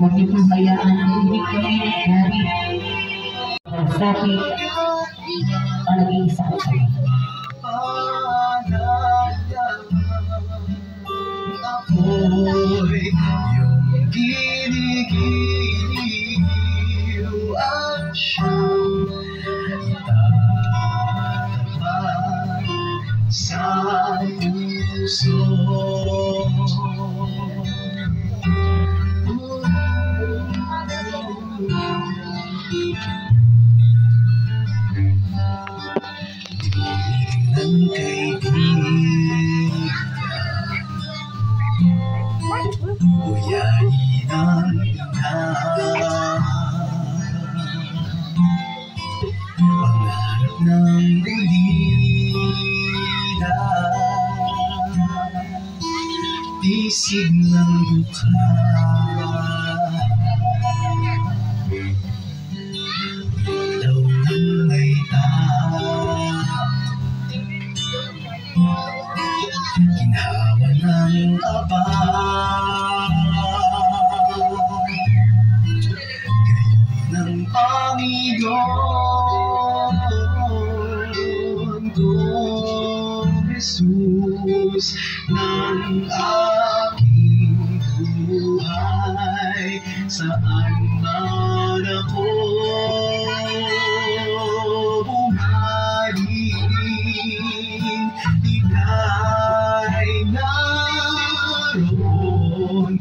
Huwag niyo pong hayaan na hindi kami dari ang sakit ang naging sakit sa iyo. Ako'y iyong ginigiliw at siyang tatapat sa puso. Ng kaibigan, uyain ang ina, pangarap ng ulila, tisig ng buka. Ilaw ng may ginhawa ng aba, gayon ng Panginoon kong Jesus ng aking buhay, saan man ako bumaling, ika'y naroon,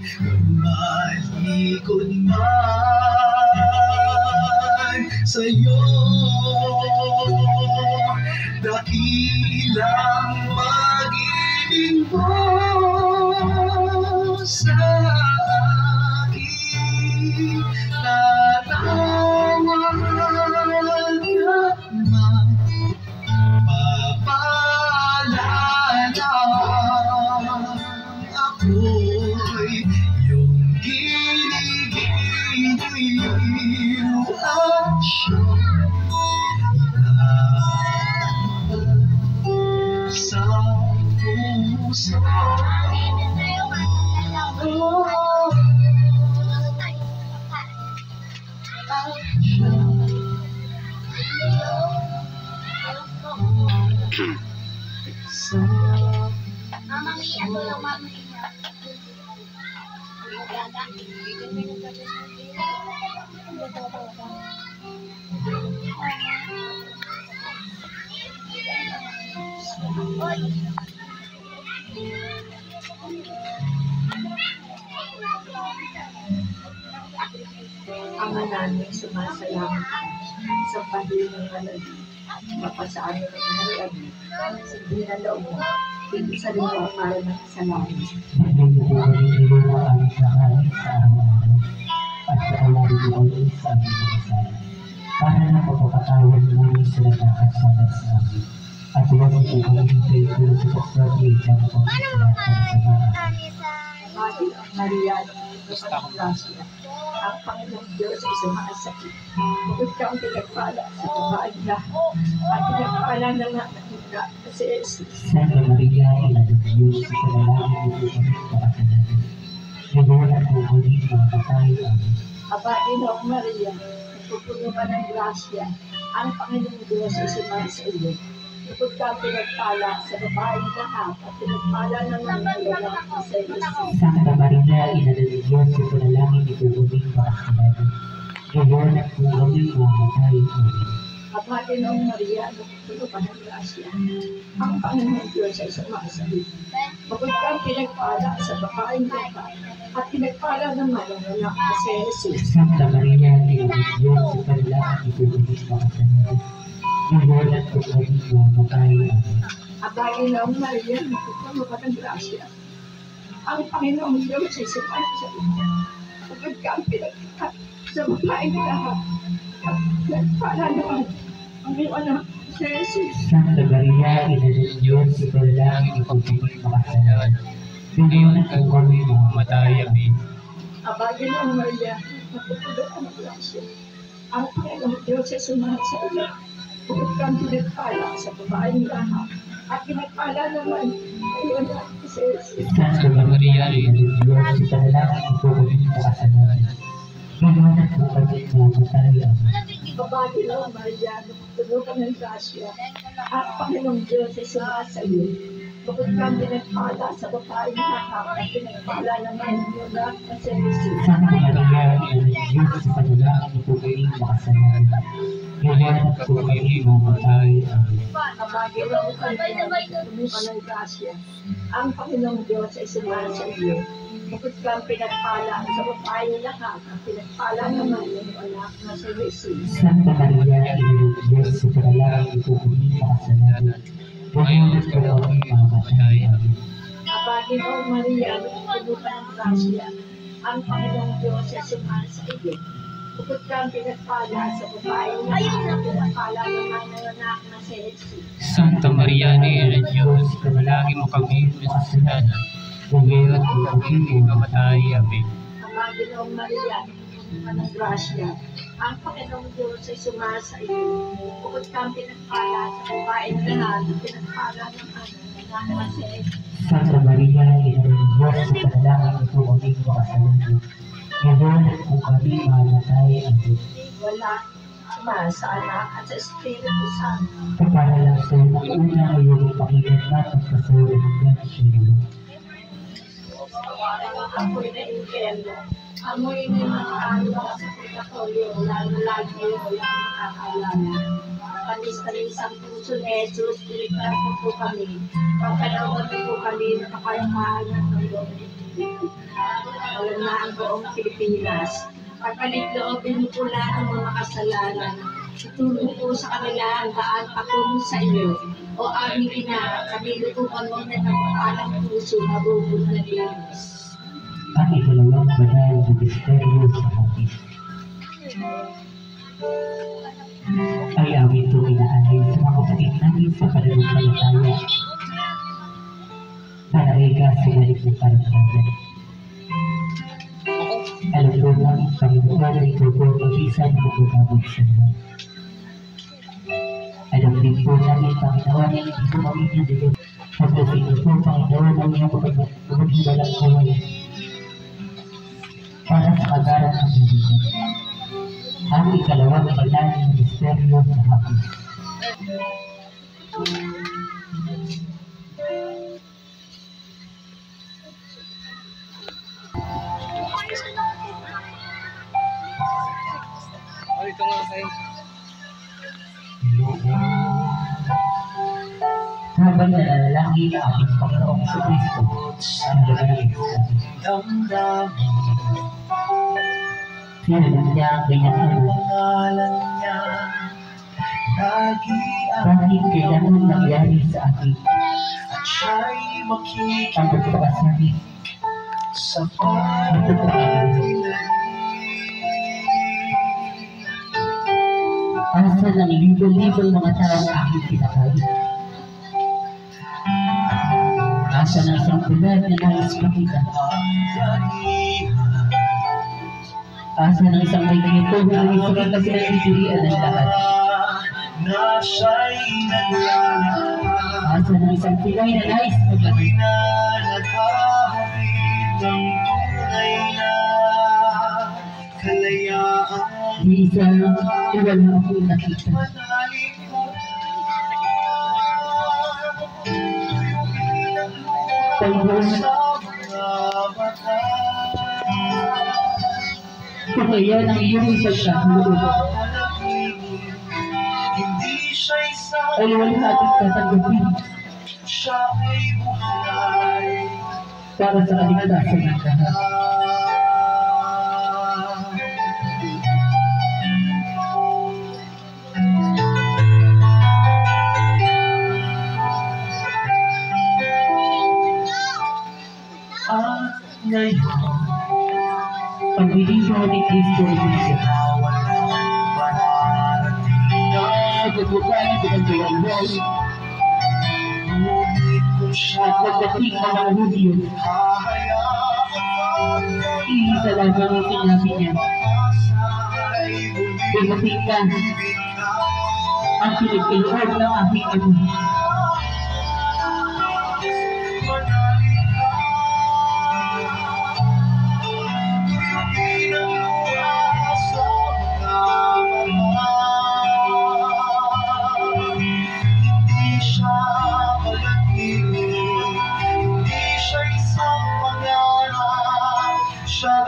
malikod man sa'yo. Dakilang pag-ibig mo sa akin, tatawag ka man, papaalala ako'y iyong ginigiliw at siyang sa puso. Mama Mia, tulong Mama Mia. Ama namin, sumasalamat sa pahilin ng alagi, mapasaan ng harian mo, sa dinalaw mo, hindi sa lupa para ng salamat. Hindi ko kami ilulaan sa kahit sa araw-araw at kaawari ko ang isa ng kasal. Para na pagpapatawad mo yung sila nakasala sa amin. At huwag ko kami hintay ko sa pagsabi dyan kung sinasal sa bahay. Mati ang Maria ng Grasya, ang Panginoong Diyos ay sumasakit. Bukod ka ang pinagpala sa babae lahat, at pinagpala na nga nakita si Jesus. Santa Maria, ina ng Diyos, sa panalangin mo kami pakasalanan. Ngayon at muli makatay amin. Aba, Inoong Maria, nagpupuno ka ng grasya, ang Panginoong Diyos ay sumasakit sa iyo. Bukod ka ang pinagpala sa babae lahat, at pinagpala na nga nakita si Jesus. Santa Maria, ina ng Diyos, sa panalangin mo kami pakasalanan. Ngayon at muli makatay amin. Aba, Inoong Maria, nagpupuno ka ng grasya, ang Panginoong Diyos ay sumasakit. Bukod ka ang pinagpala sa babae lahat, at pinagpala naman ang anak na si Jesus. Santa Maria, ina ng Diyos, sa panalangin mo kami pakasalanan. Ngayon at muli makatay amin. Aba, Inoong Maria, nagpupuno ka ng grasya, ang Panginoong Diyos ay sumasakit. Bukod ka ang pinagpala sa babae lahat, at pinagpala naman ang iyong anak na si Jesus. Santa Maria, ina ng Diyos, sa panalangin mo kami pakasalanan. Ngayon at muli makatay amin. Aba, Inoong Maria, nagpupuno ka ng grasya, ang Panginoong Diyos ay sumasakit. Bukod ka ang pinagpala sa babae lahat, at pinagpala naman ang iyong anak na si Jesus. Santa Maria, ina ng Diyos, sa panalangin mo kami pakasalanan. Ngayon po kami mamatay ang Babagi lang, Maria, tulungan ng grasya. At Panginoong Diyos ay sumasa iyo. Bukod kang pinagpala sa babae na nakaka, pinagpala naman yung anak na si Jesus. Santa Maria, ina ng Diyos sa panalangin po kami makasalanan. Ngayon po kami mamatay ang Babagi lang kami, tulungan ng grasya. Ang Panginoong Diyos ay sumasa iyo. Bukod kang pinagpala sa babae na nakaka, pinagpala naman yung anak na si Jesus. Santa Maria, ina ng Diyos sa panalangin po kami makasalanan. Ngayon po kami mamatay ang Abagi mo, Maria, tulungan ng grasya. Ang Panginoong Diyos ay sumasa iyo. Bukod kang pinagpala sa babae na pinagpala naman ng anak na si Jesus. Santa Maria, Ina ng Diyos, panalangin mo kami makasalanan. Ngayon at kung kami mamatay. Amen. Abagi mo, Maria, tulungan ng grasya. Ang Panginoong Diyos ay sumasa iyo. Bukod kang pinagpala sa babae na pinagpala naman ng anak na si Jesus. Santa Maria, ina ng Diyos sa panalangin po kami makasalanan. Ngayon at kung kami mamatay ang Wala sumasa anak at sa Espiritu Santo. para lang sa una ngayong ipakinggan natin kasawin ng Gansyelo. Amoy na impyerno. Amoy na mga alwa sa purgatorio. Lalo-lagi walang nakakaalala. Panis-panisang puso ni Jesus, direktaan mo po kami. Pagkalawan mo po kami na kapayapaan ng mundo. Alam na ang buong Pilipinas. Pagpalit-loobin mo po lahat ng mga kasalanan. Itulong po sa kanila ang daan patungo sa iyo. O aming ina, kabilutukan mo na ng puso na bubog na Diyos. Ang ikalawang banal na misteryo sa hapis. Ay amin ito inaalay sa mga kapatid namin sa pananampalataya. Para iga sa balik ng parang alam ko lang, Panginoon ay ito po mag-isa na magkakabot sa lahat. Alam din po namin, Panginoon, ay hindi po kami nandito. Pagdating niyo po, Panginoon, ang iyong maghiwalang kaway para sa kagaran ng Pilipinas. Ang ikalawang banal na misteryo sa hapis. Ito nga kayo. Habang nalalangin ang ating Panginoong sa Kristo, ang galing Sinunod niya ang kanyang ano. Bakit kailangan nangyari sa akin ang pagpapasakit ang pagpapakita? Asa ng libo-libong mga taong aking pinakain? Asa ng isang tulad na nais makita? Asa ng isang may ganito na nais makita pinagpipilian ng lahat? Asa ng isang pilay na nais magpapita? Di isa iwan mo ako nakita. Panginoon, kaya ng iyong pagkakuloob ay walang ating tatanggapin para sa kaligtasan ng lahat. Ngayon, pagbibigyan ni Kristo ay binigyan. Sa pagbukaan ng pinagbayalay at pagdating ng mga Hudyo, iisa lamang ang sinabi niya, dumating ka ang pinagkaloob ng aking ano.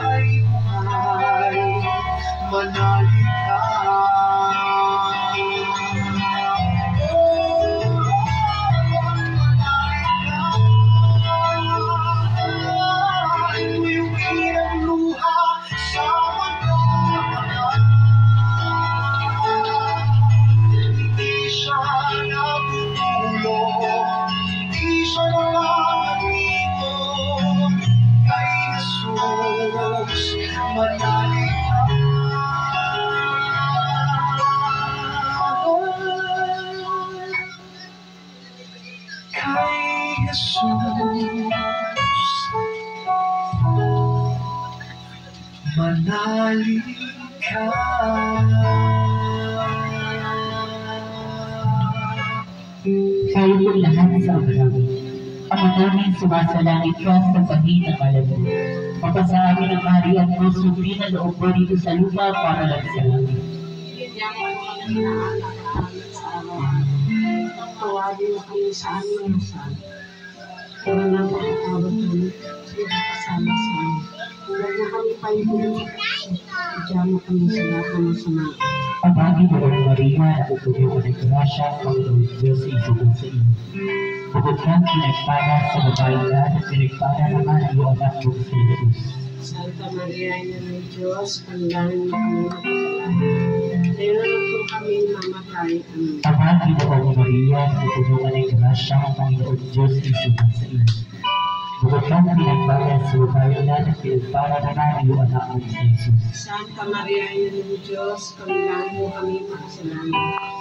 ay buhay, manalig ka. Tuyuin ang luha sa mga hindi siya nabubulong, hindi siya nakakalito. Kay Jesus, manalig ka. Kay Jesus, manalig ka. Kayo po lahat sa Abraham. Ama namin sumasalangit ka sa pahinang alam mo. Mapasabi ng kaharian mo, sundin na loob mo dito sa lupa para lang sa langit. Bigyan mo kami ng anak namin sa araw. Tawagin mo kami sa aming masal. Para na makatawag kami sa kasama sa amin. Huwag mo kami pahihulog. Bigyan mo kami sa lahat ng masama. Pagpagi mo ang Maria na pupuno ka ng grasya, Panginoon Diyos sa isugon sa iyo. Bukod kang pinagpala sa babaeng lahat at pinagpala naman ang iyong anak mo sa Jesus. Santa Maria, Ina ng Diyos, panalangin mo kami magkasalanan. Ngayon po kami mamatay. Amen. Pagpagi mo ang Maria na pupuno ka ng grasya, Panginoon Diyos sa isugon sa iyo. Bukod kang pinagpala sa babaeng lahat at pinagpala naman ang iyong anak mo sa Jesus. Santa Maria, Ina ng Diyos, panalangin mo kami magkasalanan.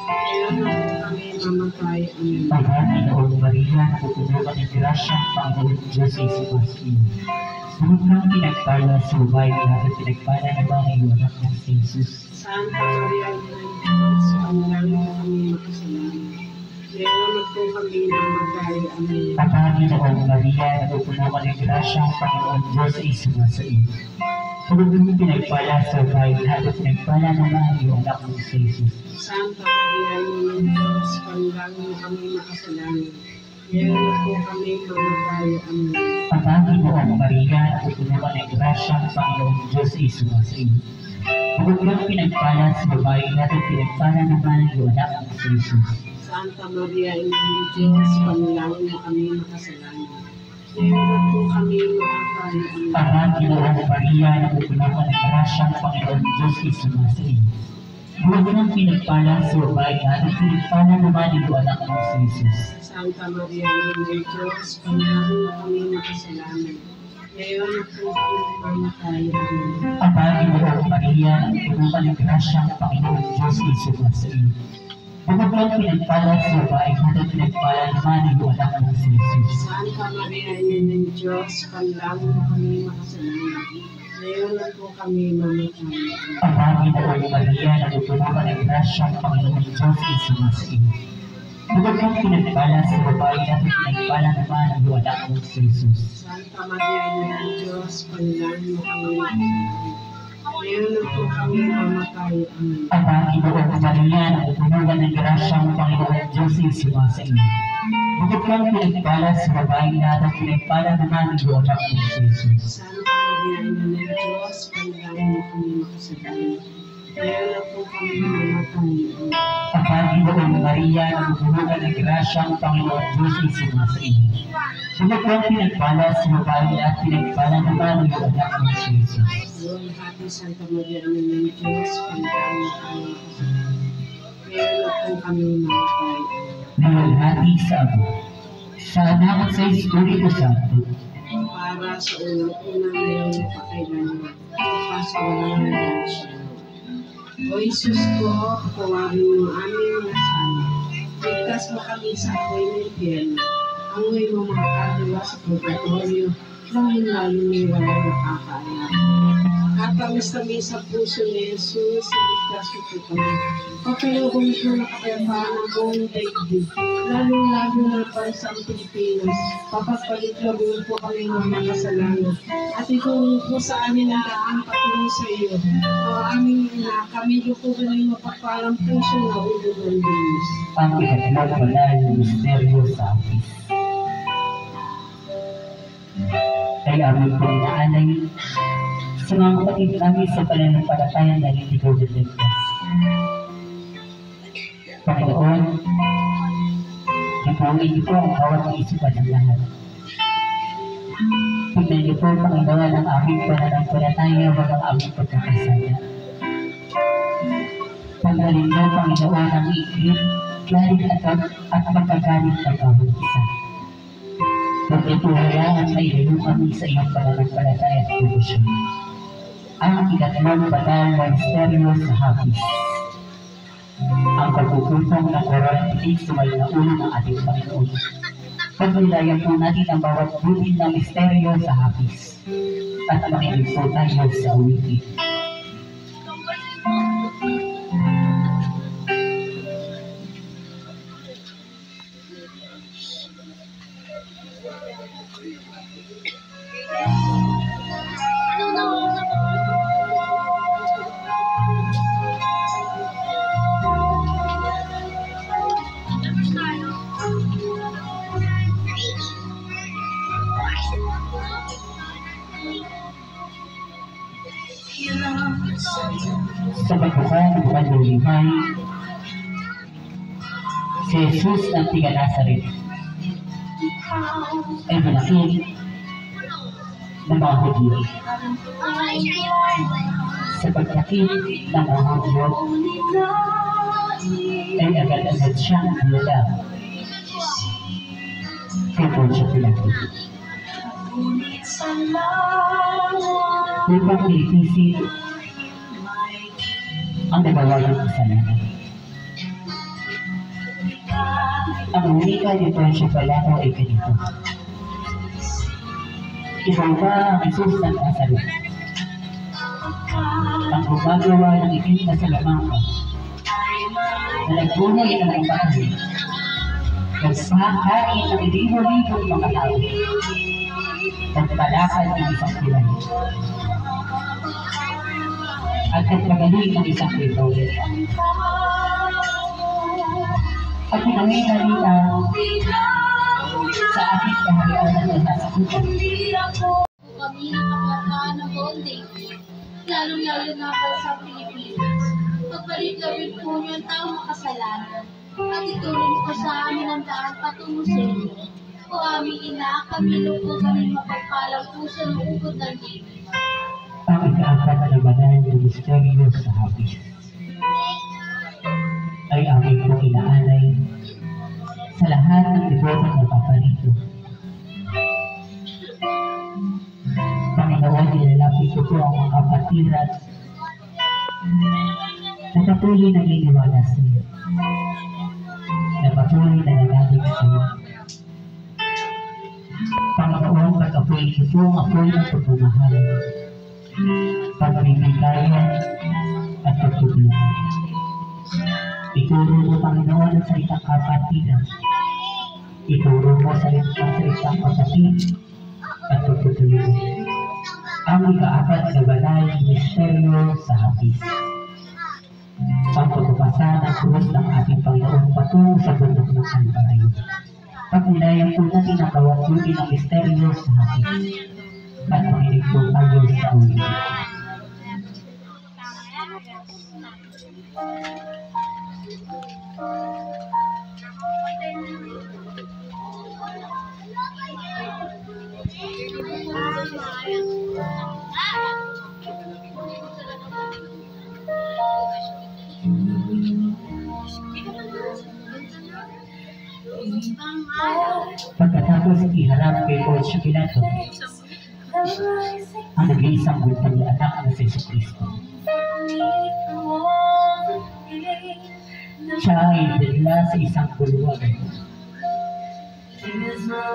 Ngayon po kami mamatay. Amen. Pagpagi mo ang Maria na pupuno ka ng grasya, Panginoon Diyos sa isugon sa iyo. Bukod kang pinagpala sa babaeng lahat at pinagpala naman ang iyong anak mo sa Jesus. Santa Maria, Ina ng Diyos, panalangin mo kami magkasalanan. Ngayon po kami mamatay. Amen. Pagpagi mo ang Maria na pupuno ka ng grasya, Panginoon Diyos sa isugon sa iyo. Bukod kang pinagpala sa babaeng lahat at pinagpala naman ang iyong anak mo sa Jesus. Santa Maria, Ina ng Diyos, panalangin mo kami makasalanan. Ngayon po kami mamatay. Amen. Pagpagi mo ang Maria na pupuno ka ng grasya, Panginoon Diyos sa isugon sa iyo. Bukod kang pinagpala sa babaeng lahat at pinagpala naman ang iyong anak mo sa Jesus. Santa Maria, Ina ng Diyos, panalangin mo kami makasalanan. Ngayon po kami mamatay. Amen. Pagpagi mo ang Maria na pupuno ka ng grasya, Panginoon Diyos sa isugon sa iyo. Bukod kang pinagpala sa babaeng lahat at pinagpala naman ang iyong anak mo sa Jesus. Santa Maria, Ina ng Diyos, panalangin mo kami makasalanan. Ngayon po kami mamatay. Amen. Pagpagi mo ang Maria na pupuno ka ng grasya, Panginoon Diyos sa isugon sa iyo. Bukod kang pinagpala sa babaeng lahat at pinagpala naman ang iyong anak mo sa Jesus. Santa Maria, Ina ng Diyos, panalangin mo kami makasalanan. Ngayon po kami mamatay. Amen. Pagpagi mo ang Maria na pupuno ka ng grasya, Panginoon Diyos sa isugon sa iyo. Bukod kang pinagpala sa babaeng lahat at pinagpala naman ang iyong anak mo sa Jesus. Santa Maria, Ina ng Diyos, panalangin mo kami makasalanan. Ngayon po kami mamatay. Amen. Pagpagi mo ang Maria na pupuno ka ng grasya, Panginoon Diyos sa isugon sa iyo. Bukod kang pinagpala sa babaeng lahat at pinagpala naman ang iyong anak mo sa Jesus. Santa Maria, Ina ng Diyos, panalangin mo kami makasalanan. Ngayon po kami mamatay. Amen. Pagpagi mo ang Maria na pupuno ka ng grasya, Panginoon Diyos sa isugon sa iyo. Bukod kang pinagpala sa babaeng lahat at pinagpala naman ang iyong anak mo sa Jesus. Luwalhati Santa Maria, Ina ng Diyos, panalangin mo kami makasalanan. Ngayon po kami mamatay. Amen. Luwalhati sa Ama, sa Anak at sa Espiritu Santo. Para sa unang-unang ngayon at pakailanman, sa walang hanggan siya. O Jesus ko, tawagin mo ang aming nasala. Ligtas mo kami sa apoy ng impyerno. Angoy mo mga kaliwa sa purgatorio, lalo ni walang nakakaalam. Katamis kami sa puso ni Jesus, ligtas mo po kami. Pagkayogong mo nakapayapaan ang buong daigdig, lalo na para sa Pilipinas. Papagpalitlagin po kami ng mga kasalanan. At ikaw po sa amin ang daang patulong sa iyo. O aming ina, kami po ka ng mapagpalang puso na ulo ng Diyos. Ang ipagpapalay ng misteryo sa atin. Kay aming pong naalay Sa mga kapatid namin sa pananampalataya na hindi ko diligtas. Panginoon, ipunin niyo po ang bawat isipan ng lahat. Tignan niyo po, Panginoon, ang aming pananampalataya o ang aming pagkakasala. Paghalin niyo, Panginoon, ang iklip, galit at magkagalit ng bawat isa. Huwag niyo po hayaan na ilayo kami sa iyong pananampalataya at devotion. Ang ikatlong batal ng misteryo sa hapis. Ang pagpuputong ng koronang titig sa may naulo ng ating Panginoon. Pagnilayan po natin ang bawat butil ng misteryo sa hapis. At makinig po tayo sa uwitin. Sa pagbukan ng buwan ng limay, si Jesus ng tiga Nazaret ay malakit ng mga Hudyo. Sa pagtakip ng mga Hudyo, ay agad-agad siyang nila kay Poncio Pilato. Upang nilipisin ang nagawagang kasalanan. Ang wika ni Poncio Pilato ay ganito. Ikaw ba ang Jesus ng Nazaret? Ang gumagawa ng itim na salamangka na nagbunay ng mga bahay, nagpakain ng libo-libong mga tao, nagpalakad ng isang pilay, at nagpagaling ng isang ito. At pinanginalita sa ating kaharian na nasakutan. Kami nakapataan ng bonding, lalong-lalo na para sa Pilipinas. Pagpalit-lapit po niyo ang taong makasalanan at ituloy po sa amin ang daan patungo sa inyo. O aming ina, kami po kami mapagpalang puso ng ukod ng ibig. Ang ikaapat na banal ng misteryo sa hapis ay aming po inaalay sa lahat ng ibotang napaparito. Panginoon, nilalapit ko po ang mga kapatiran na patuloy na niniwala sa iyo, na patuloy na nanalig sa iyo. Panginoon, pag-apoy ko po ang apoy ng pagmamahal, pagbibigayan at pagtutulungan. Ituro mo, Panginoon, ang salitang kapatiran. Ituro mo sa salitang kapatid at pagtutulungan. Ang ikaapat na banal na misteryo sa hapis. Ang pagpapasa ng krus ng ating Panginoon patungo sa bundok ng Kalbaryo. Pagnilayan po natin ang bawat buti ng misteryo sa hapis. At makinig po tayo sa uwitin. Pagkatapos iharap kay Poncio Pilato ang nag-iisang buntong na anak na si Jesucristo. Siya ay bigla sa isang kulungan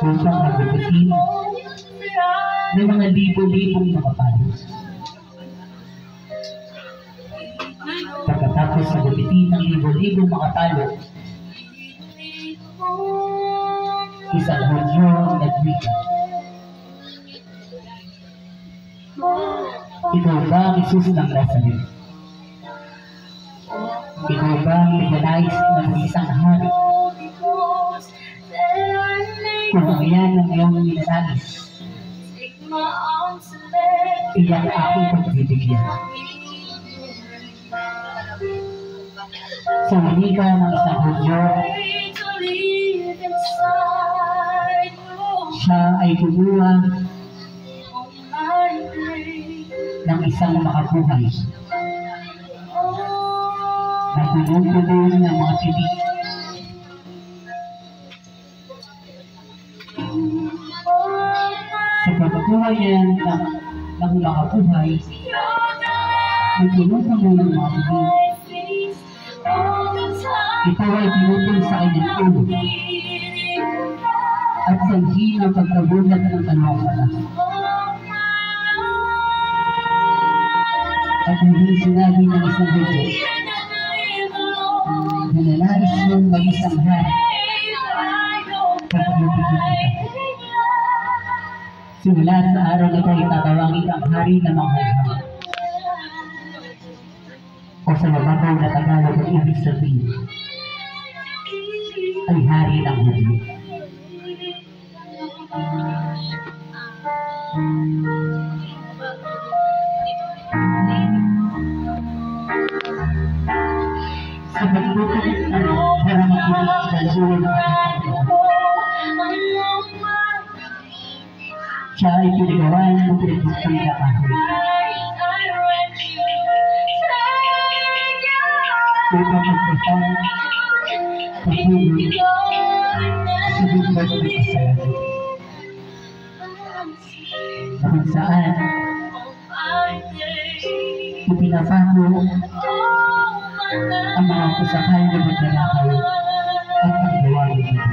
upang magbubutin ng mga libo-libong makapalo. Pagkatapos sa gupitin ng libo-libong makapalo, isang Hudyo ang nagwika. Ikaw ba ang Jesus ng Nazaret? Ikaw ba ang nagnanais ng isang hari? Kung ang yan ang iyong ninanais, Iyan aking pagbibigyan. Sa wika ng isang Hudyo, siya ay gumawa ng isang makabuhay na tulong-tulong ng mga tinig. Sa pagkakuha yan ng makabuhay, may tulong-tulong ng mga tinig. Ito ay pinutol sa kanyang ulo at sanhi ng pagkabulat ng panahon. At hindi sinabi ng isang Hudyo na nalais mong mag-isang hari kapag nabigyan kita. Simula sa araw na ito ay tatawagin ang hari na manghang. O sa mababaw na Tagalog ang ibig sabihin ay hari ng Hudyo. Sa pagtutulit ng parang makinig sa luwa ng siya ay pinagawan ng pinagpustang kahoy. Upang magpasang pagtulong sa bigbat ng kasalanan. Kung saan ipinapako ang mga kasakal na maglalakay at paggawa ng ito.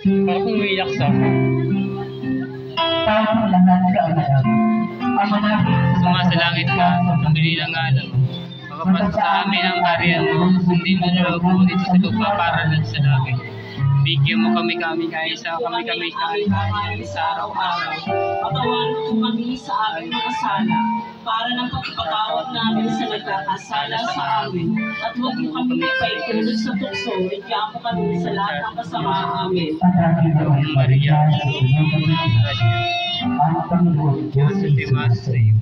Parang umiyak sa Tawag lahat sa alam. Ang manapit sumasalangit ka, pumili ng alam. Pagkapat sa amin ang kariyan mo, hindi mo na ako dito sa lupa para lang sa langit. Bigyan mo kami kaisa, kami kaisa sa araw-araw. Patawarin mo kami sa aming mga sala, para ng pagpapatawad namin sa nagkakasala sa amin. At huwag mo kami paitulog sa tukso, bigyan mo kami sa lahat ng kasamaan amin. Pagkakit ng Maria sa tulong kami ang Panginoon Diyos ay sa iyo.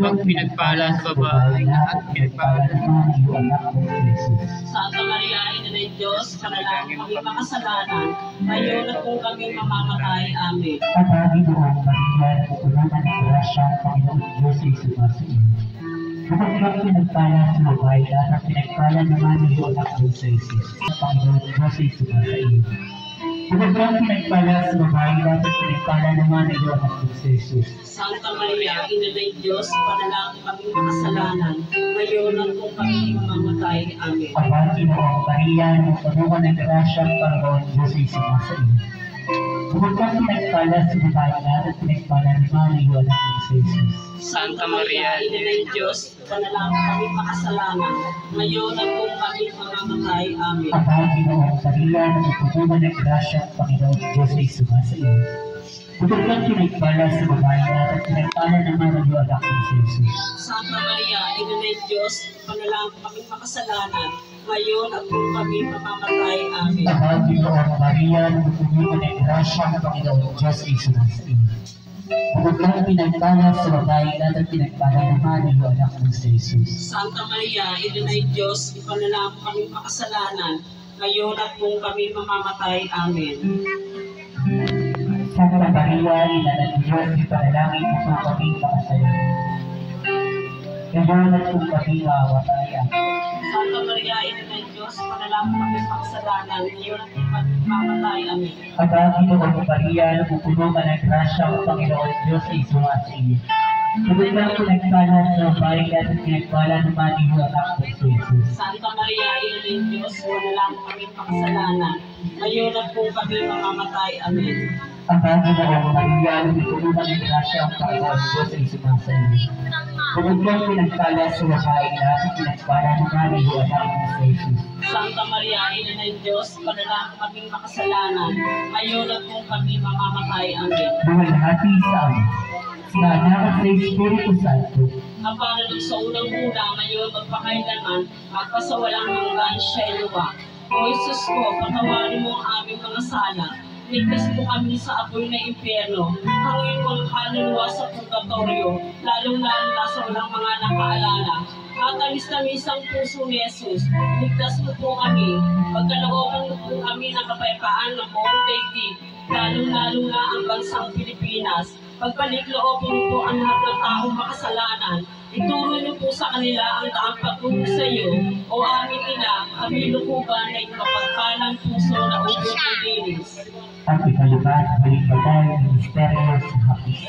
Pag pinagpala sa babae at pinagpala naman ang iyong anak ng Jesus. Santa Maria, Ina ng Diyos, panalangin kami makasalanan, ngayon at kung kami mamamatay. Amen. Pagkakit ng Maria sa tulungan ng grasya ang Panginoon Diyos ay sa iyo. Kapag kang pinagpala sa babae at pinagpala naman ang iyong anak ng Jesus. Ang Panginoon Diyos ay sa iyo. Kapag kang pinagpala sa babae at pinagpala naman ang iyong anak ng Jesus. Santa Maria, Ina ng Diyos, panalangin kami makasalanan, ngayon at kung kami mamamatay. Amen. Pagkakit ng Maria sa tulungan ng grasya ang Panginoon Diyos ay sa iyo. Bukod kang pinagpala sa babae lahat at pinagpala ni Maria anak ng Jesus. Santa Maria, Ina ng Diyos, panalangin kami makasalanan, ngayon at kung kami mamamatay. Amen. Ama, Ginoong Maria, nagpupunan ng grasya ang Panginoon Diyos ay sumasa iyo. Bukod kang pinagpala sa babae lahat at pinagpala ni Maria anak ng Jesus. Santa Maria, Ina ng Diyos, panalangin kami makasalanan, ngayon at kung kami mamamatay. Amen. Ama, Ginoong Maria, nagpupunan ng grasya ang Panginoon Diyos ay sumasa iyo. Bukod kang pinagpala sa babae lahat at pinagpala ni Maria anak ng Jesus. Santa Maria, Ina ng Diyos, ipanalangin kami makasalanan, ngayon at kung kami mamamatay. Amen. Santa Maria, Ina ng Diyos, ipanalangin mo po kami makasalanan. Ngayon at kung kami mamamatay. Santa Maria, Ina ng Diyos, panalangin kami makasalanan, ngayon at kung kami mamamatay. Amen. Ama, Ginoong Maria, napupuno ka ng grasya ang Panginoon Diyos ay sumasa iyo. Bukod kang pinagpala sa babae lahat at pinagpala ni Maria anak ng Jesus. Santa Maria, Ina ng Diyos, panalangin kami makasalanan, ngayon at kung kami mamamatay. Amen. Ama, Ginoong Maria, napupuno ka ng grasya ang Panginoon Diyos ay sumasa iyo. Bukod kang pinagpala sa babae lahat at pinagpala ni Maria anak ng Jesus. Santa Maria, Ina ng Diyos, panalangin kami makasalanan, ngayon at kung kami mamamatay. Amen. Bumalhati sa Ama, sa Anak at sa Espiritu Santo. Ang panalog sa unang-una, ngayon magpakailanman, magpasawalang hanggan siya luwa. O Jesus ko, patawarin mo ang aming mga sala. Ligtas mo kami sa apoy na impyerno. Hangin mo ang kaluluwa sa purgatorio, lalong-lalo na sa walang mga nakaalala. Matamis-tamis ang puso ni Jesus. Ligtas mo po kami. Pagkalooban mo po kami ng kapayapaan ng buong daigdig, lalong-lalo na ang bansang Pilipinas. Pagpaligloobin niyo po ang lahat ng taong makasalanan. Ituro niyo po sa kanila ang daang pagtungo sa iyo. O aming ina, kami lukuban na ikapagpalang puso na ubod ng linis. Ang ikalima at huling patay ng misteryo sa hapis.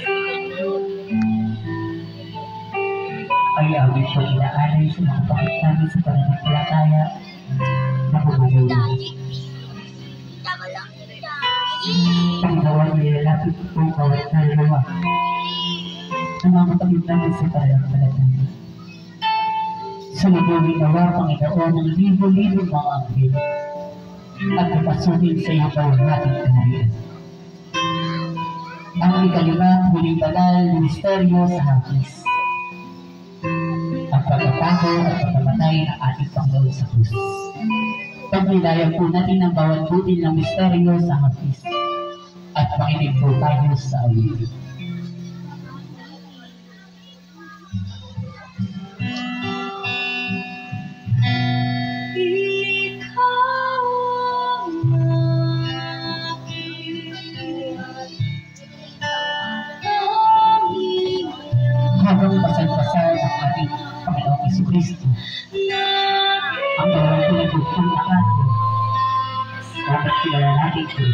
Ay aming po inaalay sa mga pakit namin sa pananampalataya na bumulong. Pangalawa, nilalapit po bawat kaluluwa na mga pakit namin sa pananampalataya. Sunugin nawa, Panginoon, ng libo-libo mga anghel at papasukin sa iyo bawat nating kaharian. Ang ikalima at huling banal na misteryo sa hapis. Ang pagkatako at pagkamatay ng ating Panginoon sa krus. Pagnilayan po natin ang bawat butil ng misteryo sa hapis at makinig po tayo sa awitin. Habang pasal-pasal ang ating Panginoong Jesucristo, ang bawat pinagbuktong na atin, dapat kilala natin ito.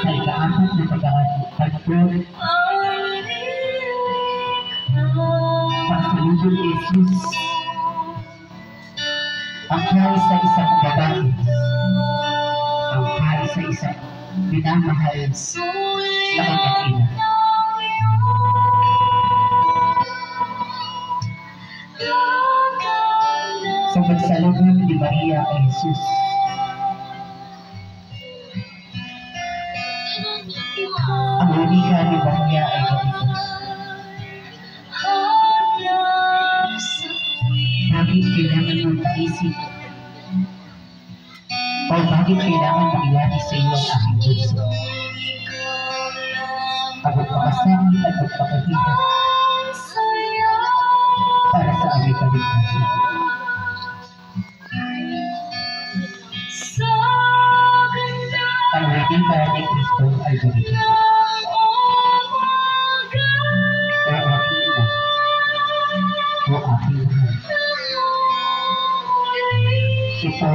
Sa ika-apat na pagkakatagpon, pagsalubong ni Jesus, ang hari sa isang babae, ang hari sa isang minamahal na kanyang ina. Sa pagsalubong ni Maria kay Jesus, ang unika ni Maria ay ganito. Bakit kailangan mong paisip? O bakit kailangan mangyari sa iyo ang aking puso? Ang magpakasakit at magpakahirap para sa aming kaligtasan. Ang redeemer ni Kristo ay ganito. O aking ina, o aking mahal. Ito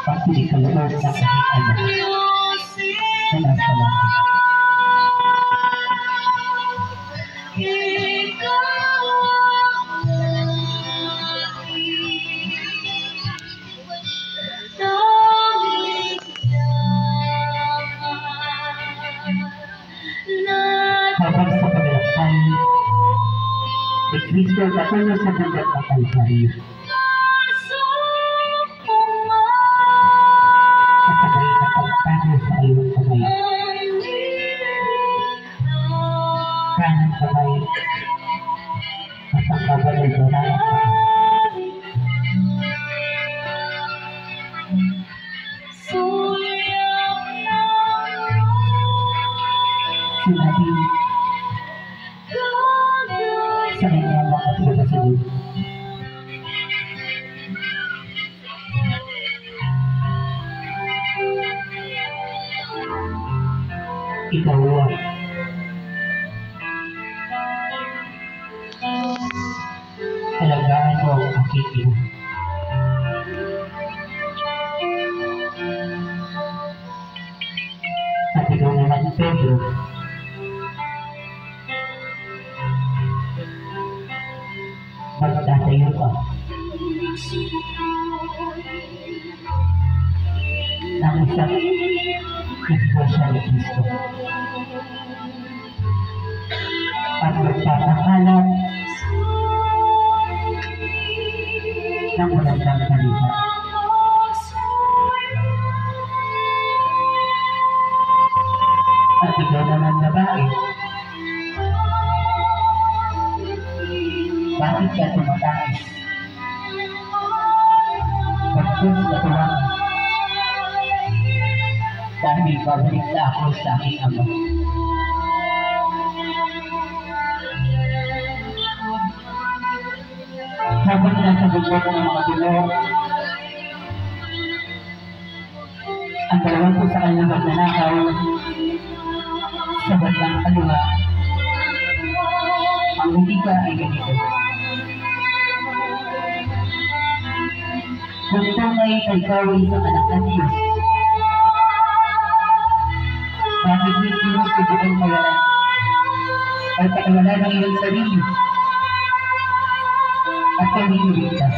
ang pinikaloob ng aking anak na nasa langit. ni Kristo patuloy sa bundok ng Kalbaryo. Kasabay na pagtago sa iyong kamay. Kanang kamay, masang kabalay ko na ang paa. Sinabi sa kanyang mga pagkasunod. Ikaw ang alagaan mo ang aking ina. At ikaw naman, Pedro, magtatayo ka ng isang iglesia ni Kristo at magpapakalat ng magandang balita. At ikaw naman, babae, bakit ka tumataas? Pagkos na tuwang dahil babalik na ako sa aking ama. Habang nasa bundok ng mga dulo, ang dalawang ko sa kanyang magnanakaw sa bandang kaliwa. Ang wika ay ganito. Kung tunay na ikaw ay isang anak ng Diyos, bakit hindi mo sigurong mawalan ay pakawalan ng iyong sarili at kami iligtas.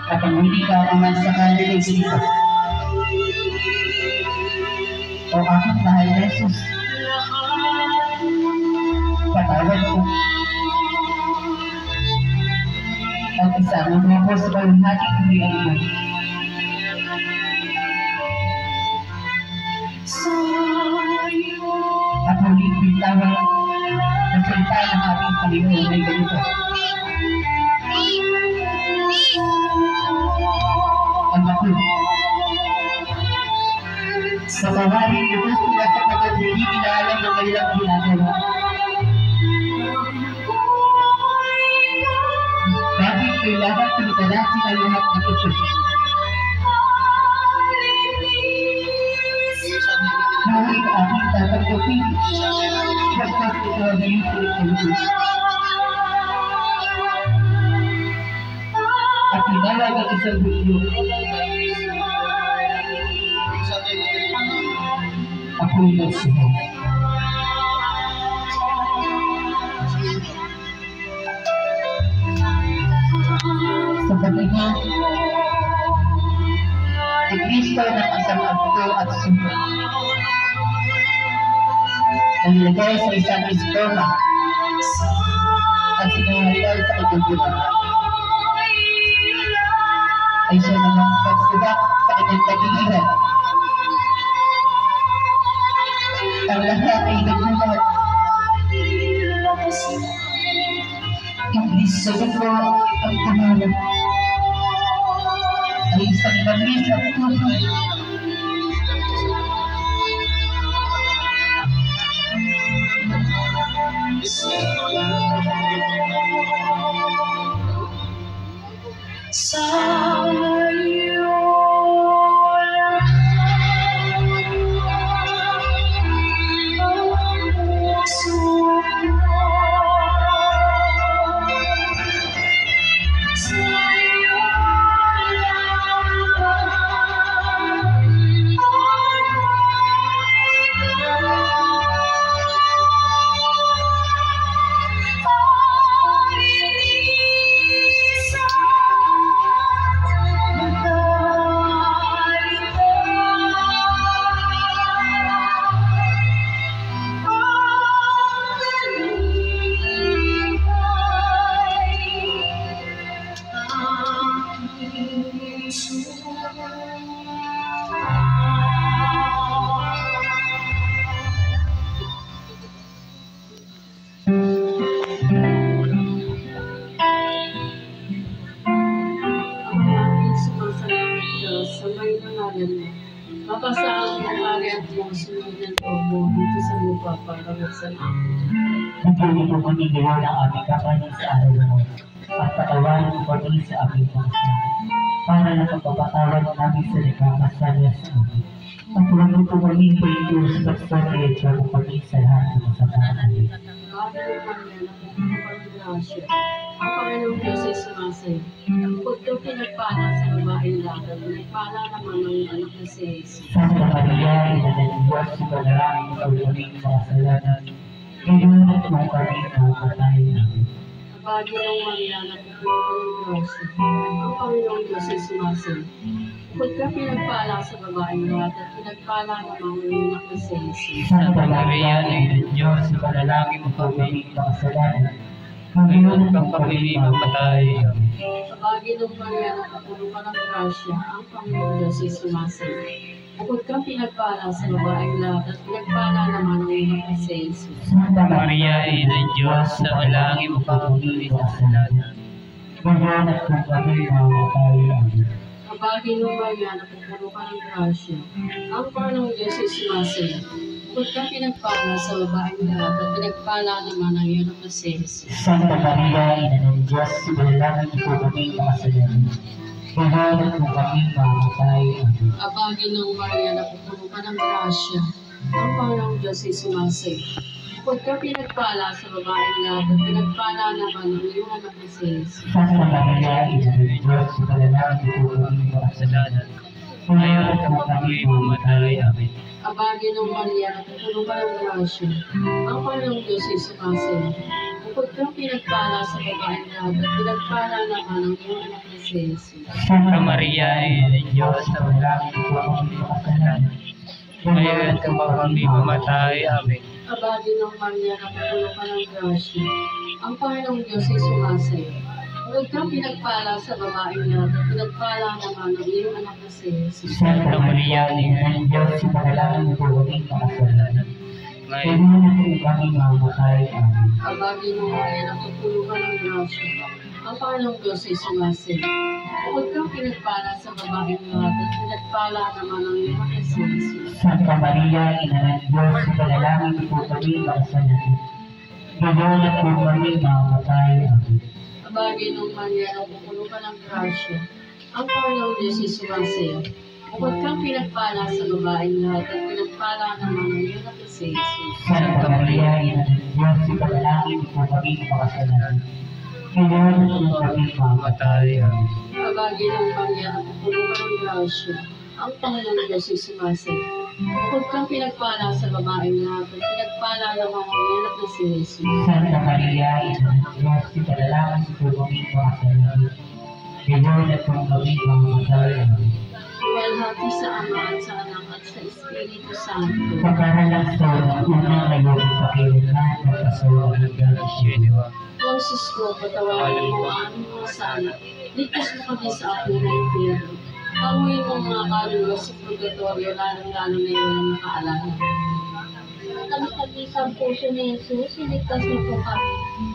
At ang hindi ka uman sa kanan ng Kristo. O aking mahal na Jesus, patawad ko at isama mo ako sa kalahati ng iyong mo. At muling bitawan ang salita ng aking Panginoon ay ganito. Ang ako, sa mawaring ito sila sapagkat hindi inaalam ng kanilang ginagawa. Bakit kailangan pinitalasin ang lahat ng ito? Ngunit aking tatanggapin, sapagkat ito ang iyong pinitalasin. At tinawag ang isang hudyo. Ako'y nagsunog. Sa pagiging ni Kristo ng isang abdo at sumo na nilagay sa isang istoma at sinungalan sa kagulgulan ay siya namang pagsubak sa kanyang pagiliran. Ang lahat ay nagulat. Iblis sa dugo ang tumalab ay isang langis at tubig. ngalan mo. Mapasaan ang hari at mga sunod ng loob mo dito sa lupa para magsalamat. Nagpili po kami ngayon ang aming kapanin sa araw na ito at patawarin mo kami sa aming mga sinabi para na pagpapatawad namin sa nagkakasala sa amin. At huwag mo po kami ito sa pagsasalit sa kami sa lahat ng masama namin. Ate mo kanya na kung grasya. Ang Panginoong Diyos ay sumasayo. Bukod daw pinagpala sa babaeng lahat, pinagpala naman ang anak na si Jesus. Santa Maria, ina ng Diyos, ipanalangin mo kami mga kasalanan. Ngayon at kung kami nakakatay namin. Bagay ng Maria na kung grasya. Ang Panginoong Diyos ay sumasayo. Bukod ka pinagpala sa babaeng lahat at pinagpala naman ang anak na si Jesus. Santa Maria, ina ng Diyos, ipanalangin mo kami mga kasalanan. Ngayon at kung kami nakakatay namin. Sa bagay ng Maria na katulong ka ng grasya, ang Panginoong Diyos ay sumasayo. Bukod kang pinagpala sa babaeng lahat at pinagpala naman ang iyong na si Jesus. Santa Maria, ina ng Diyos, dalangin mo kami mga kasalanan. ngayon at kung kami nakakatay namin. Sa bagay ng Maria na katulong ka ng grasya, ang Panginoong Diyos ay sumasayo. Bukod kang pinagpala sa babaeng lahat at pinagpala naman ang iyong na si Jesus. Santa Maria, ina ng Diyos, ipanalangin mo kami mga kasalanan. Ngayon at kung kami nakakatay namin. Sa bagay ng Maria na katulong ka ng grasya, ang Panginoong Diyos ay sumasayo. Bukod kang pinagpala sa babaeng lahat at pinagpala naman ang iyong anak na si Jesus. Santa Maria, ina ng Diyos, ipanalangin mo kami mga kasalanan. Ngayon at kung kami mamatay namin. Abagin ng Maria na katulong ka ng grasya, ang Panginoong Diyos ay sumasayo. Bukod kang pinagpala sa babaeng lahat at pinagpala naman ang iyong anak na si Jesus. Santa Maria, ina ng Diyos, ipanalangin mo kami mga kasalanan. ngayon at kung kami mamatay. Amen. Abagin ng Maria na katulong ka ng grasya, ang Panginoong Diyos ay sumasayo. Bukod kang pinagpala sa babaeng lahat at pinagpala naman ang iyong anak na si Jesus. Santa Maria, ina ng Diyos, ipanalangin mo kami mga kasalanan. Ngayon, Ngayon at kung kami mamatay. Amen. Abagin ng Maria na katulong ka ng grasya, ang Panginoong Diyos ay sumasayo. Bukod kang pinagpala sa babaeng lahat at pinagpala naman ang iyong anak na si Jesus. Santa Maria, ina ng Diyos, ipanalangin mo kami mga kasalanan. Ngayon at kung kami mamatay. Amen. Abagin ng Maria na katulong ka ng grasya, ang Panginoong Diyos ay sumasayo. Bukod kang pinagpala sa babaeng lahat at pinagpala naman ang iyong anak na si Jesus. Santa Maria, ina ng Diyos, ipanalangin mo kami mga kasalanan. Ngayon at kung kami mamatay. Amen. Abagin ng Maria na katulong ka ng grasya, ang Panginoong Diyos ay sumasayo. Bukod kang pinagpala sa babaeng lahat at pinagpala naman ang iyong anak na si Jesus. Santa Maria, ina ng Diyos, ipanalangin mo kami mga kasalanan. Ngayon at kung kami mamatay. Amen. Iwalhati sa Ama at sa Anak at sa Espiritu Santo. Pagkaralang sa una ngayon pakilanman at kasawa hanggang Yeniwa. O Jesus ko, patawarin mo ang aming mga sala. Ligtas mo kami sa apo na impyerno. Pamuhin mo ang mga kaluluwa sa purgatorio, lalong-lalo na iyon ang nakaalala. Tamis-tamisang puso ni Jesus, iligtas niyo po kami.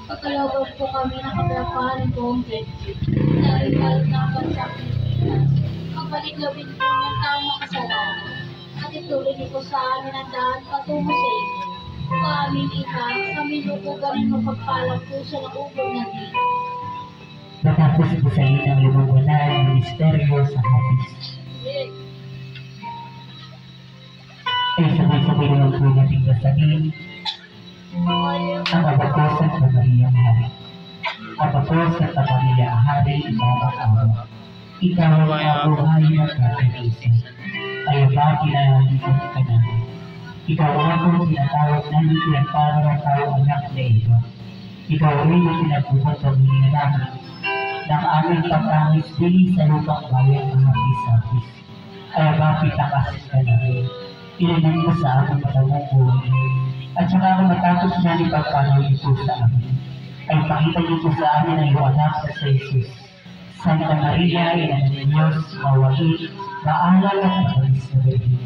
Pagkalabas po kami ng kapayapaan ng buong daigdig. Dahil na ang sa Pilipinas. Magbalik-labit po ng taong makasalanan. At ituloy niyo po sa amin ang daan patungo sa inyo. O aming ina, kami lukugarin mo pagpalang puso ng ubod ng dito. Matapos po sa inyo ang limang banal na misteryo sa hapis. Ay sabay-sabay naman po natin basahin ang abakos at Maria Hari. Abakos at Maria Hari, bawat araw. Ikaw ang buhay at kakaisip. Ay ba kinahalikan ka namin? Ikaw ang tinatawag namin pinagpara ng tao anak na iba. Ikaw rin ang pinabuhat ang mga namin ng aming pagkangis dili sa lupang bayan ng hapis-hapis. Ay ba pitakas ka namin? Ilanan mo sa aming matawang buhay. At saka kung matapos na ipagpanaw ito sa amin, ay pakita nito sa amin ang iyong anak sa Jesus. Santa Maria, ina ng Diyos, mawali, maalala at matalis na Virgin.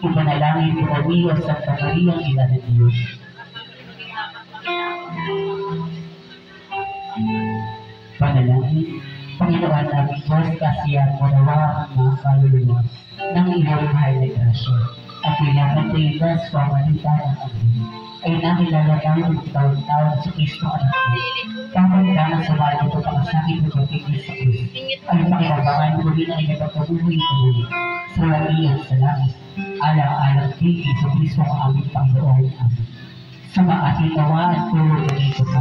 Ipanalangin mo kami o Santa Maria, ina ng Diyos. Panalangin, Panginoon namin Diyos, kasiyan mo nawa ang mga kaluluwa ng iyong mahal na grasya. At bilang nagtiligas sa pamalitan ng amin, ay nakilala namin ng taon-taon sa Kristo anak mo. Kapag na sa bahay ito pakasakit mo kay Kristo Cruz, ay pakilabangan mo rin ang nagpapatuloy sa muli sa waliyan sa langit. Alang-alang kay Kristo Kristo ang aming Panginoon. Amen. Sumaating nawa at tulog na ito pa.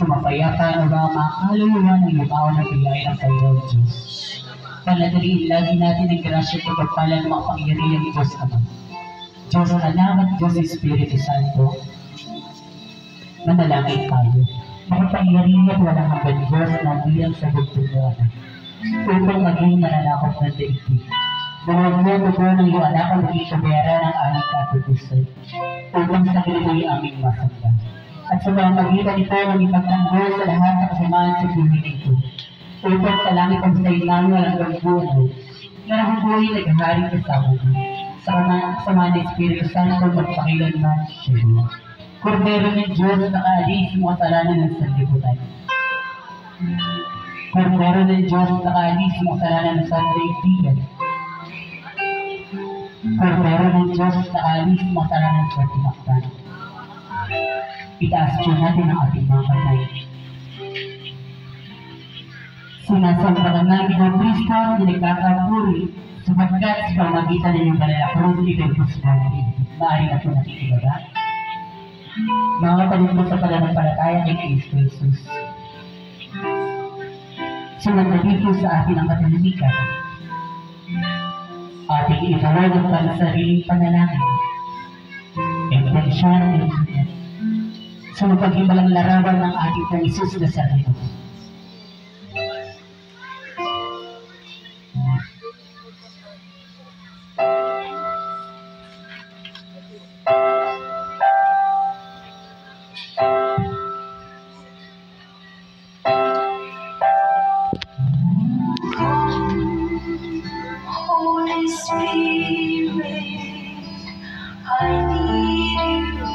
Sumapayapa na ba ang mga kaluluwa ng lumaw na biyaya ng Panginoon Diyos. Panatiliin lagi natin ang grasya at pagpapalan ng mga pangyarihan ng Diyos Ama. Diyos Anak at Diyos Espiritu Santo, manalangin tayo. Makapangyarihan at walang hanggan Diyos na bilang sa bugtungan upang maging mananakot ng daigdig. Buwag mo dugo ng iyong anak ang maging kabera ng aming katutusan upang sa kanilang aming masakta. At sa mga magitan ito ang ipagtanggol sa lahat ng kasamaan sa buhay nito upang sa langit ang sa'yo namin walang gagbuhay na nakubuhay na gahari kasama mo sa mga Espiritu Santo magpakilanman siya. Kordero ng Diyos na nakaalis sa mga kasalanan ng sanlibutan. Kordero ng Diyos na nakaalis sa mga kasalanan ng sandaigdigan. Kordero ng Diyos na nakaalis sa mga kasalanan sa tinakpan. Itaas siya natin ang ating mga kamay. Sinasambahan namin ang Kristo na nagkakapuri sapagkat sa pamagitan ng iyong panalakros ibigos natin. Maaari na ito nakikibaga. Mga palibot sa pananampalataya kay Kristo Jesus. Sumandali po sa atin ang katahimikan. Ating itawag ang pansariling panalangin. Impensyon ng Diyos. Sa mapaghimalang larawan ng ating Pong Isus na sarili. Holy Spirit, I need you.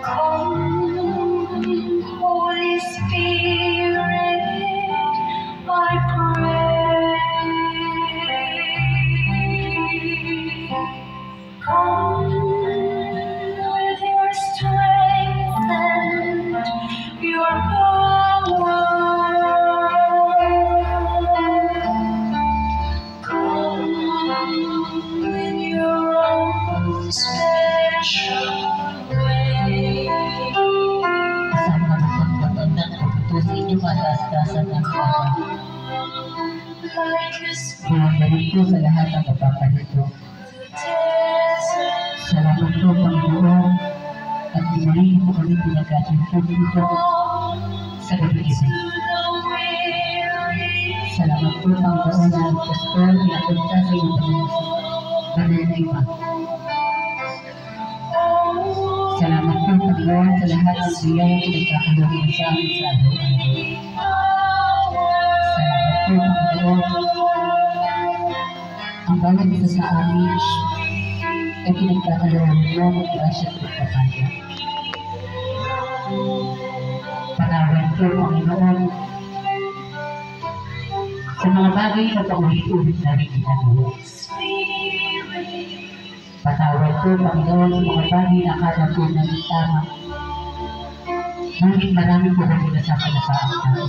Come, Holy Spirit, I pray. Come with your strength and your power. Come in your own special way. Kasama ng pagpapagod ng pagputusin niyo mataas-tasan ng mga. Like a Pinagdalit ko sa lahat ng kapapalito. desert. Salamat po, Panginoon, at muli po kami pinagkatungkol dito sa gabi ito. Salamat po, Panginoon, na ang pastor pinapunta sa iyong banal na iba. Salamat po, Panginoon, sa lahat ng biyayang pinagkakalooban sa amin sa araw-araw. Salamat po, Panginoon, ang bawat isa sa amin ay pinagkakalooban mo ng grasya at pagpapala. Panawan po, Panginoon, sa mga bagay na paulit-ulit namin ginagawa. Patawad po, Panginoon, sa mga bagay na akala po namin tama. Ngunit marami po kami nasasalasaang tao.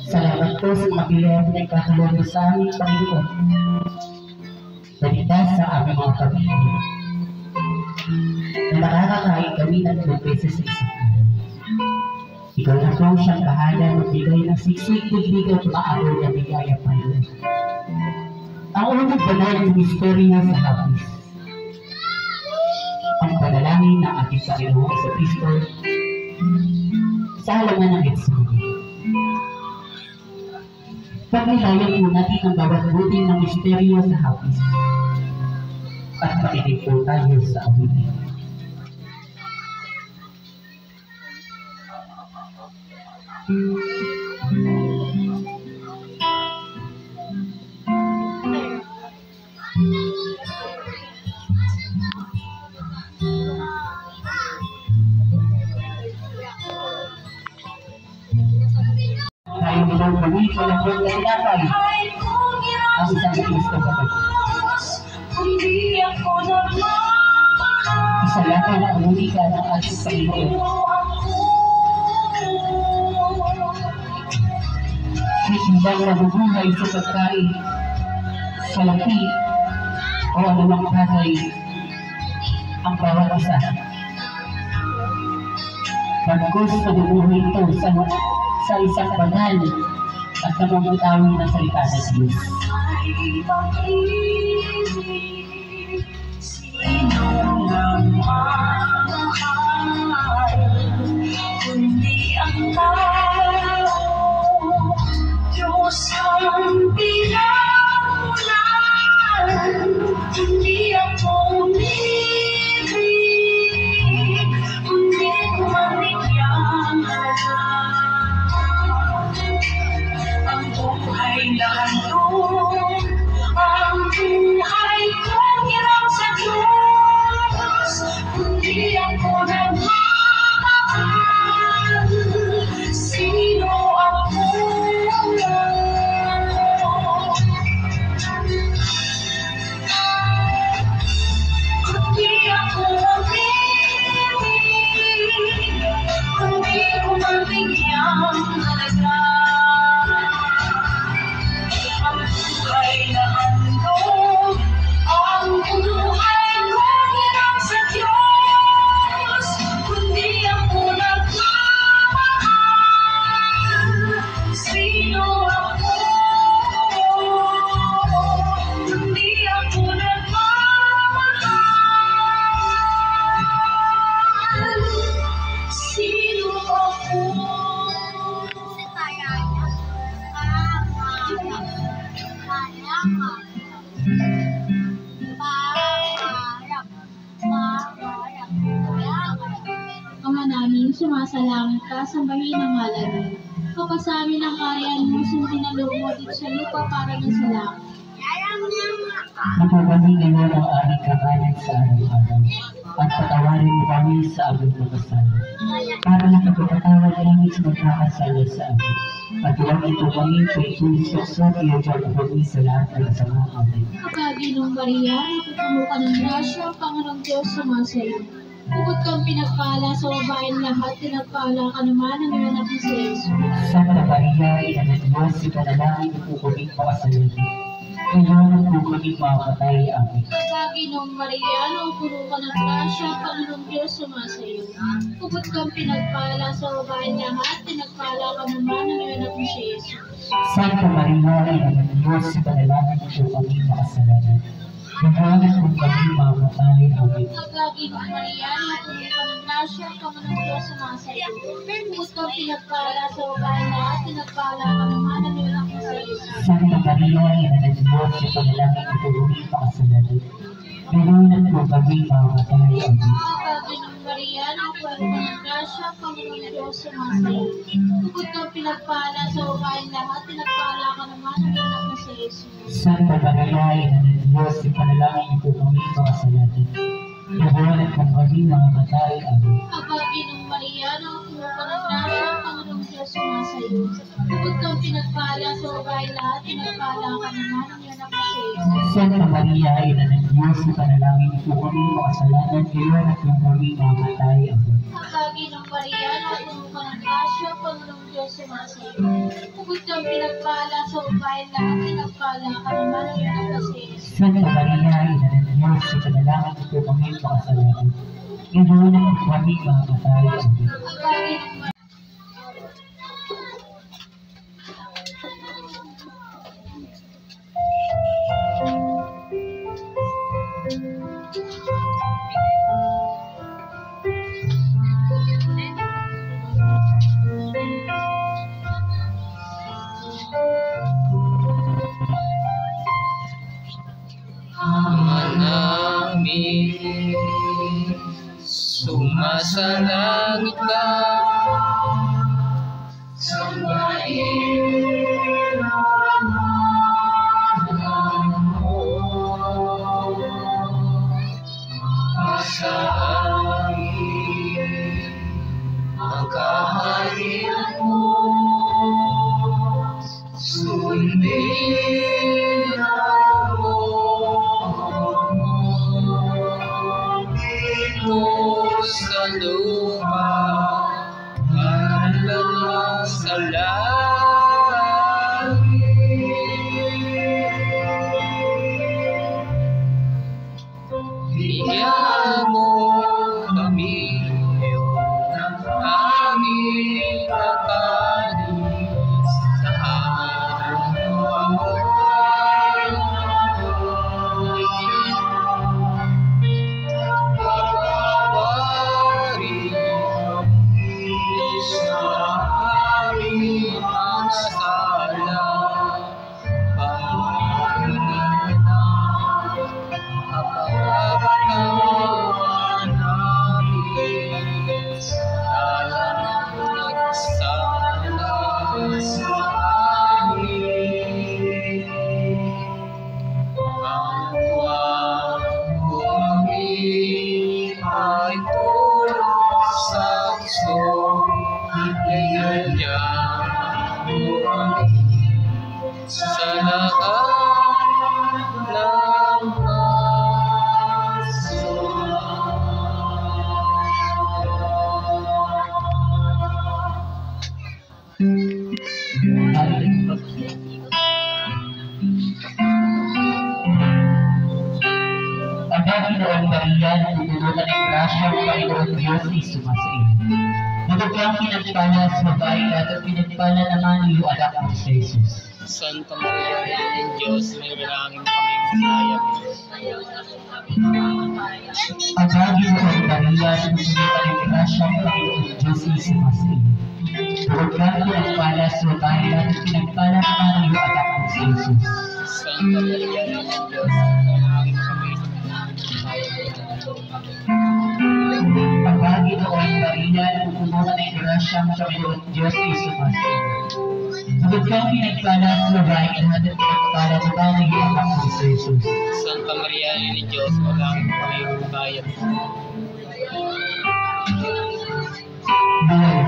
Salamat po sa mga biyayang pinagkakalooban sa amin, Panginoon. Naligtas sa aming mga pamilya. Na nakakakain kami ng 2 beses sa isang araw. Ikaw na po siyang bahala magbigay ng siksik-tiglig at maaraw na bigaya pa yun. Ang unang banal ng misteryo sa hapis. Ang panalangin ng ating Panginoong Jesucristo sa halaman ng Getsemani. Pagnilayan po natin ang bawat buti ng misteryo sa hapis. At makinig po tayo sa awitin. ayaw mo daw gawin ko ng buong kasilapay. Ang isang Kristo kapag. Hindi ako nagmamahal. Isalakan ang muli ka ng ating Panginoon. Hindang nabubuhay sa pagkain, sa laki, o anumang bagay ang bawat isa. Bagkus nabubuhay ito sa isang banal at namamutawi ng salita ng Diyos. Ay pag-ibig, sino nagmamahal, kundi ang tao. Diyos ang pinangunahan, hindi ako umibig, kundi kumamigyan halaga. Ang buhay na handog, ang buhay kong hirap sa Diyos, kundi ako nagmamahal. Sino ako? Kundi ako umibig, kundi kumamigyan halaga. Ang buhay na handog, ang buhay kong hirap sa Diyos, kundi ako nagmamahal. Sino ako? Kundi ako nagmamahal. Sino ako? Ama namin, sumasalangit ka, sambahin ang ngalan mo. Kapasamin ang kariyan mo, sundin ang loob mo dito sa lupa para ng sa langit. Napabalik ngayon ang aming kakanin sa araw-araw at patawarin mo kami sa aming mga sala. Para na kapagpatawad namin sa magkakasala sa amin. At huwag ito kami pagtulisok sa iyo dyan kami sa lahat ng sama amin. Kapaginong Maria, napupuno ka ng grasya, ang Panginoong Diyos sumasayo. Bukod kang pinagpala sa babaeng lahat, pinagpala ka naman ang iyong anak na si Jesus. Santa Maria, ina ng Diyos, ipanalangin mo po kaming makasalanan. Ngayon po kaming makapatay. Amen. Kapaginong Maria, napupuno ka ng grasya, ang Panginoong Diyos sumasayo. Bukod kang pinagpala sa babaeng lahat, pinagpala ka naman ang iyong anak na si Jesus. Santa Maria, ina ng Diyos, ipanalangin mo po kaming makasalanan. Ngayon po kaming makapatay. Amen. Kapaginong Maria, napupuno ka ng grasya, ang Panginoong Diyos sumasayo. Bukod kang pinagpala sa babaeng lahat, pinagpala ka naman ang iyong anak na si Jesus. Santa Maria, ina ng Diyos, ipanalangin mo po kaming makasalanan. Ngayon po kaming makapatay. Amen. Kapaginong Maria, napupuno ka ng grasya, ang Panginoong Diyos sumasayo. Bukod kang pinagpala sa babaeng lahat, pinagpala ka naman ang iyong anak na si Jesus. Santa Maria, ina ng Diyos, ipanalangin mo po kaming makasalanan. Ngayon po kaming makapatay. Amen. Kapaginong Maria, napupuno ka ng grasya, ang Panginoong Diyos sumasayo. Bukod kang pinagpala sa babaeng lahat, pinagpala ka naman ang iyong anak na si Jesus. Santa Maria, ina ng Diyos, ipanalangin mo po kaming makasalanan. Ngayon po kaming makapatay. Amen. Kapaginong Maria, napupuno ka ng grasya, ang Panginoong Diyos sumasayo. Bukod kang pinagpala sa babaeng lahat, pinagpala ka naman ang iyong anak na si Jesus. Santa Maria, ina ng Diyos, ipanalangin mo po kaming makasalanan. Ngayon po kaming makapatay. Amen. Kapaginong Maria, Ama namin, sumasalangit ka, Bigyan mo kami ng aming kakanin sa araw. Pagpapari kami sa aming mga sala. Pagpapatawa namin dalang nagsala sa amin. Kapwa kami ay tulog sa gusto, iyanyan mo kami sa lahat ng Ang Panginoon Maria, natutulutan ng grasya ng Panginoon Diyos ay sumasa iyo. Magagawang pinagpala sa babae at pinagpala naman ang iyong anak ng Jesus. Santa Maria, Ina ng Diyos, may bilangin kami masaya. Ang Panginoon Maria, natutulutan ng grasya ng Panginoon Diyos ay sumasa iyo. Magagawang pinagpala sa babae at pinagpala naman ang iyong anak ng Jesus. Santa Maria, Ina ng Diyos, may bilangin kami Ang Panginoon Maria, natutulutan ng grasya ng Panginoon Diyos ay sumasa iyo. Bukod kang pinagpala sa babae at pinagpala naman ang iyong anak ng Jesus. Santa Maria, Ina ng Diyos, bilangin kami masaya. Buhay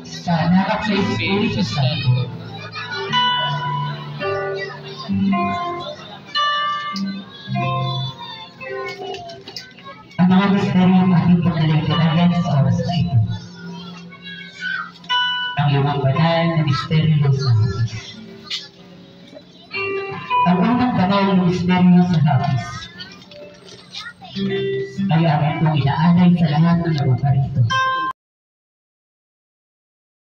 sa anak at sa Espiritu Santo. Ang mga misteryong ating pagdalagdalagan sa oras na ito. Ang limang banal na misteryo sa hapis. Ang unang banal na misteryo sa hapis ay aking itong inaalay sa lahat ng nababarito.